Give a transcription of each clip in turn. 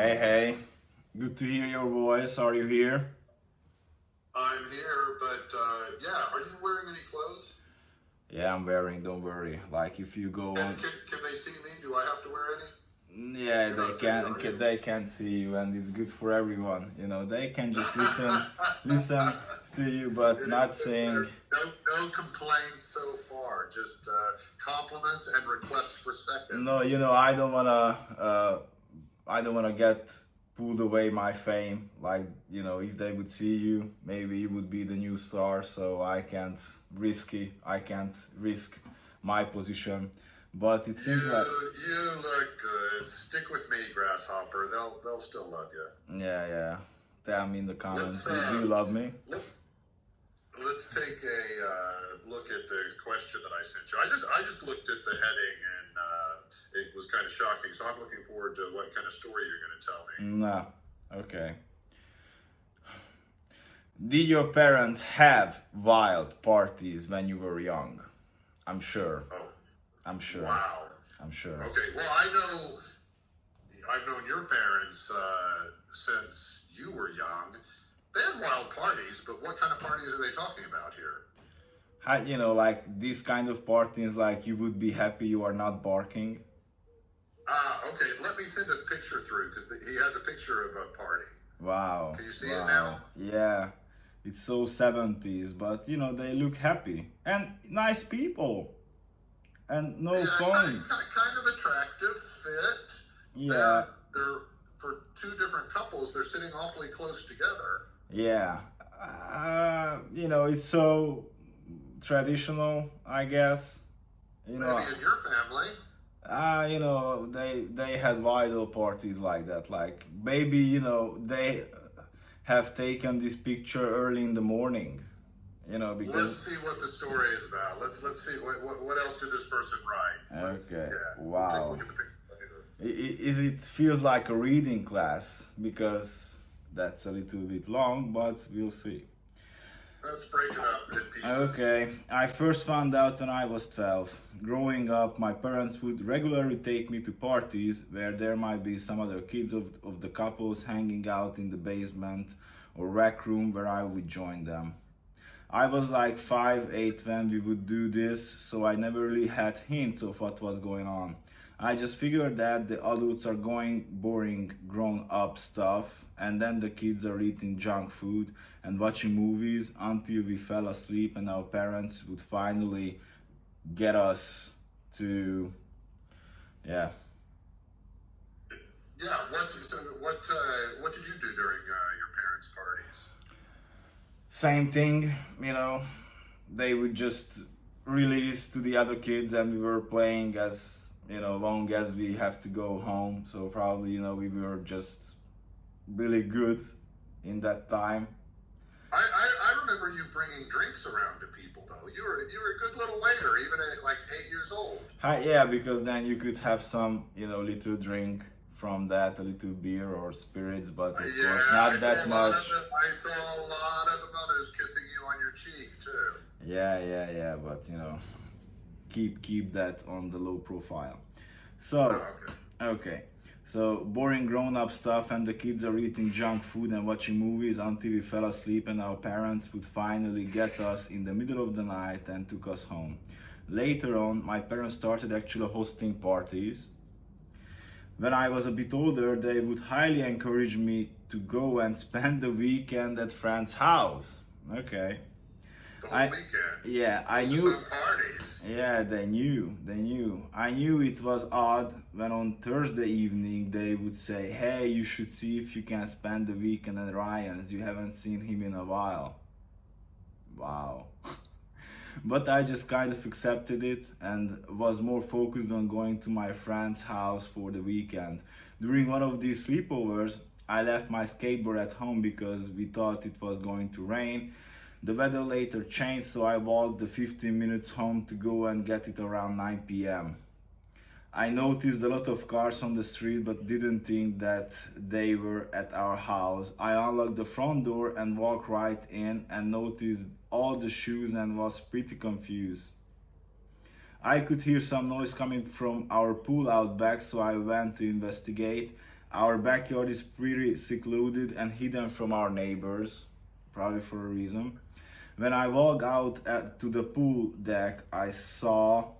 Hey, hey. Good to hear your voice. Are you here? I'm here, but yeah, are you wearing any clothes? Yeah, I'm wearing, don't worry. Like if you go And on, can they see me? Do I have to wear any? yeah, You're not a figure, are you? they can see you and it's good for everyone. They can just listen to you but It is not sing. no complaints so far. Just compliments and requests for No, seconds. I don't wanna get pulled away my fame. Like, if they would see you, maybe you would be the new star, so I can't risk my position. But it seems like You look good. Stick with me, grasshopper. They'll still love you. yeah, yeah. Tell me in the comments, Let's do you love me? let's let's take a look at the question that I sent you. I just looked at the heading and it was kind of shocking. So I'm looking forward to what kind of story you're going to tell me. Nah. Okay. Did your parents have wild parties when you were young? I'm sure. Oh, I'm sure. wow. I'm sure. Okay. Well, I've known your parents since you were young. They had wild parties, but what kind of parties are they talking about here? Like this kind of parties, like you would be happy you are not barking. Okay. Let me send a picture through because he has a picture of a party. Wow. Can you see it Wow. now? Yeah. It's so 70s, but they look happy and nice people and no Yeah, phone. kind of attractive, fit. Yeah. They're for two different couples. They're sitting awfully close together. Yeah. It's so traditional, I guess. You know, Maybe in your family. they had vital parties like that. Like maybe they have taken this picture early in the morning. Let's Because see what the story is about. Let's see what else did this person write. okay, We'll take a wow. look at the picture later. It feels like a reading class because that's a little bit long, but we'll see. Let's break it up in pieces. Okay, I first found out when I was 12. Growing up, my parents would regularly take me to parties where there might be some other kids of the couples hanging out in the basement or rec room where I would join them. I was like 5, 8 when we would do this, so I never really had hints of what was going on. I just figured that the adults are going boring grown up stuff, and then the kids are eating junk food and watching movies until we fell asleep, and our parents would finally get us to, yeah. Yeah. What did you do during your parents' parties? Same thing, they would just release to the other kids, and we were playing as long as we have to go home. So probably we were just really good in that time. I remember you bringing drinks around to people though. You were a good little waiter, even at like 8 years old. Yeah, because then you could have some little drink from that, a little beer or spirits, but of course Yeah, not that much. I saw a lot of the mothers kissing you on your cheek too. Yeah, but keep that on the low profile. Oh, So okay. okay. So boring grown-up stuff, and the kids are eating junk food and watching movies until we fell asleep, and our parents would finally get us in the middle of the night and took us home. Later on, my parents started actually hosting parties. When I was a bit older, they would highly encourage me to go and spend the weekend at friend's house. Okay. The whole I weekend. yeah, I Those are knew. some parties. Yeah, they knew. They knew. I knew it was odd when on Thursday evening they would say, "Hey, you should see if you can spend the weekend at Ryan's. You haven't seen him in a while." Wow. But I just kind of accepted it and was more focused on going to my friend's house for the weekend. During one of these sleepovers, I left my skateboard at home because we thought it was going to rain. The weather later changed, so I walked the 15 minutes home to go and get it around 9 p.m. I noticed a lot of cars on the street but didn't think that they were at our house. I unlocked the front door and walked right in and noticed all the shoes and was pretty confused. I could hear some noise coming from our pool out back, so I went to investigate. Our backyard is pretty secluded and hidden from our neighbors, probably for a reason. When I walked to the pool deck, I saw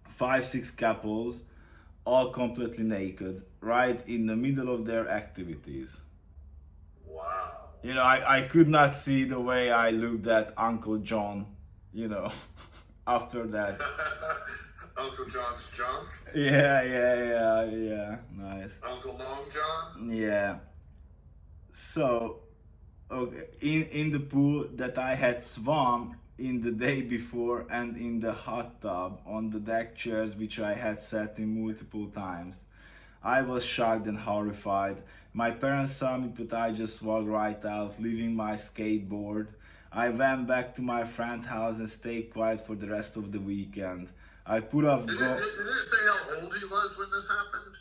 5, 6 couples, all completely naked, right in the middle of their activities. Wow. I could not see the way I looked at Uncle John, after that. Uncle John's junk? Yeah, nice. Uncle Long John? Yeah. So, okay, in the pool that I had swum in the day before and in the hot tub on the deck chairs which I had sat in multiple times. I was shocked and horrified. My parents saw me, but I just walked right out, leaving my skateboard. I went back to my friend's house and stayed quiet for the rest of the weekend. I put off Did it say how old he was when this happened?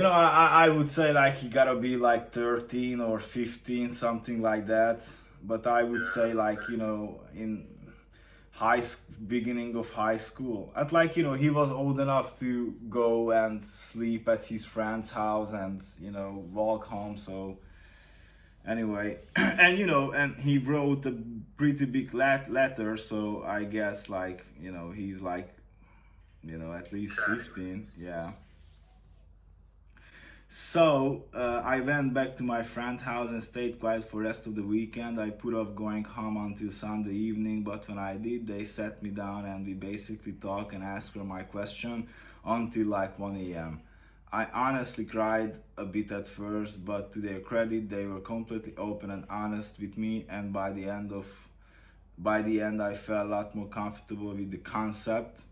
I would say like he gotta be like 13 or 15, something like that. But I would say like, in beginning of high school. At like, he was old enough to go and sleep at his friend's house and, walk home. So anyway, and he wrote a pretty big letter. So I guess like, he's like, at least 15. Yeah. So I went back to my friend's house and stayed quiet for the rest of the weekend. I put off going home until Sunday evening, but when I did, they sat me down and we basically talked and asked her my question until like 1 a.m. I honestly cried a bit at first, but to their credit, they were completely open and honest with me, and by the end I felt a lot more comfortable with the concept.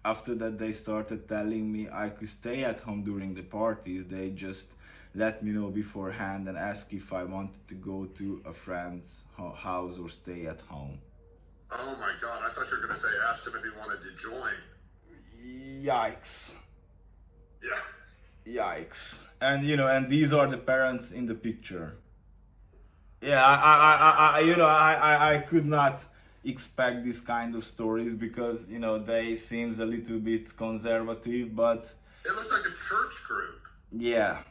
After that, they started telling me I could stay at home during the parties. They just let me know beforehand and asked if I wanted to go to a friend's house or stay at home. Oh my God, I thought you were going to say asked him if he wanted to join. Yikes. Yeah. Yikes. And these are the parents in the picture. Yeah, I could not expect this kind of stories because they seems a little bit conservative, but it looks like a church group. Yeah.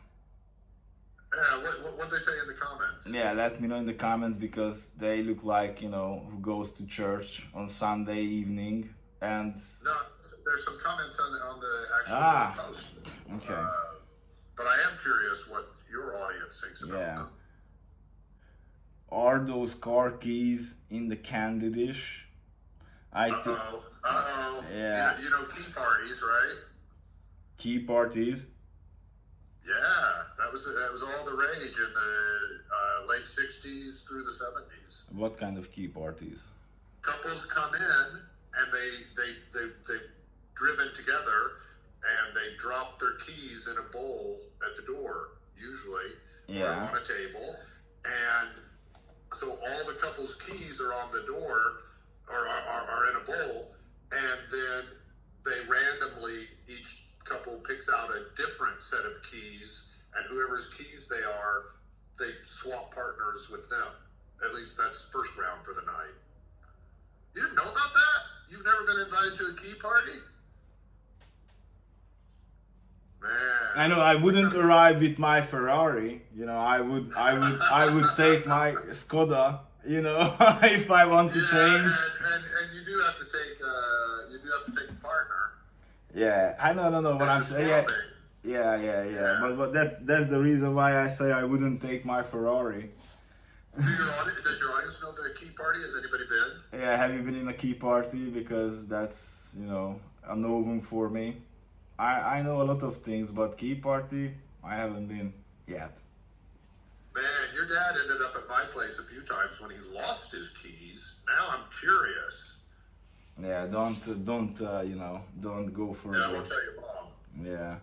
What they say in the comments? Yeah, let me know in the comments because they look like who goes to church on Sunday evening. And no, there's some comments on the actual post. Okay. But I am curious what your audience thinks about them. Are those car keys in the candy dish? Uh-oh. Yeah. You know key parties, right? Key parties? Yeah, that was all the rage in the late 60s through the 70s. What kind of key parties? Couples come in and they've driven together and they drop their keys in a bowl at the door, usually, or on a table, and so all the couple's keys are on the door or are in a bowl, and then they randomly, each couple picks out a different set of keys, and whoever's keys they are, they swap partners with them. At least that's first round for the night. You didn't know about that? You've never been invited to a key party? Man. I know I wouldn't arrive with my Ferrari. I would take my Skoda. If I want to change. And you do have to take a partner. Yeah, I know what I'm saying. Yeah. But that's the reason why I say I wouldn't take my Ferrari. Does your audience know the key party? Has anybody been? Yeah, have you been in a key party? Because that's a novum for me. I know a lot of things, but key party, I haven't been yet. Man, your dad ended up at my place a few times when he lost his keys. Now I'm curious. Yeah, don't go for. Yeah, I won't tell your mom. Yeah,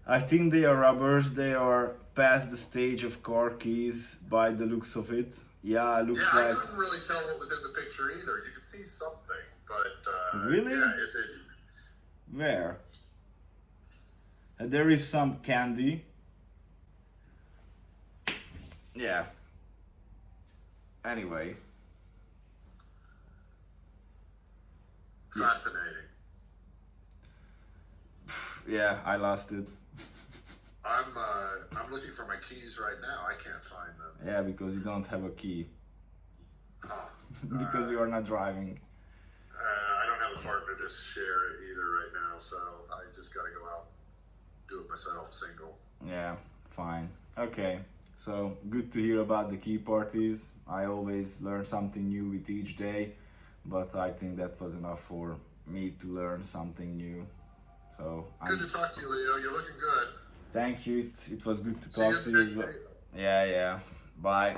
I think they are rubbers. They are past the stage of car keys by the looks of it. Yeah, it looks like. I couldn't really tell what was in the picture either. You could see something, but really? Yeah, is it? Where? There is some candy. Yeah. Anyway. Fascinating. Yeah, I lost it. I'm looking for my keys right now. I can't find them. Yeah, because you don't have a key. Huh. Because you are not driving. I don't have a partner to share it either right now, so I just got to go out, do it myself, single. Yeah, fine. Okay, so good to hear about the key parties. I always learn something new with each day, but I think that was enough for me to learn something new. So Good to talk to you, Leo. You're looking good. thank you. It was good to See you talk to you as next well. week. Yeah, yeah. Bye.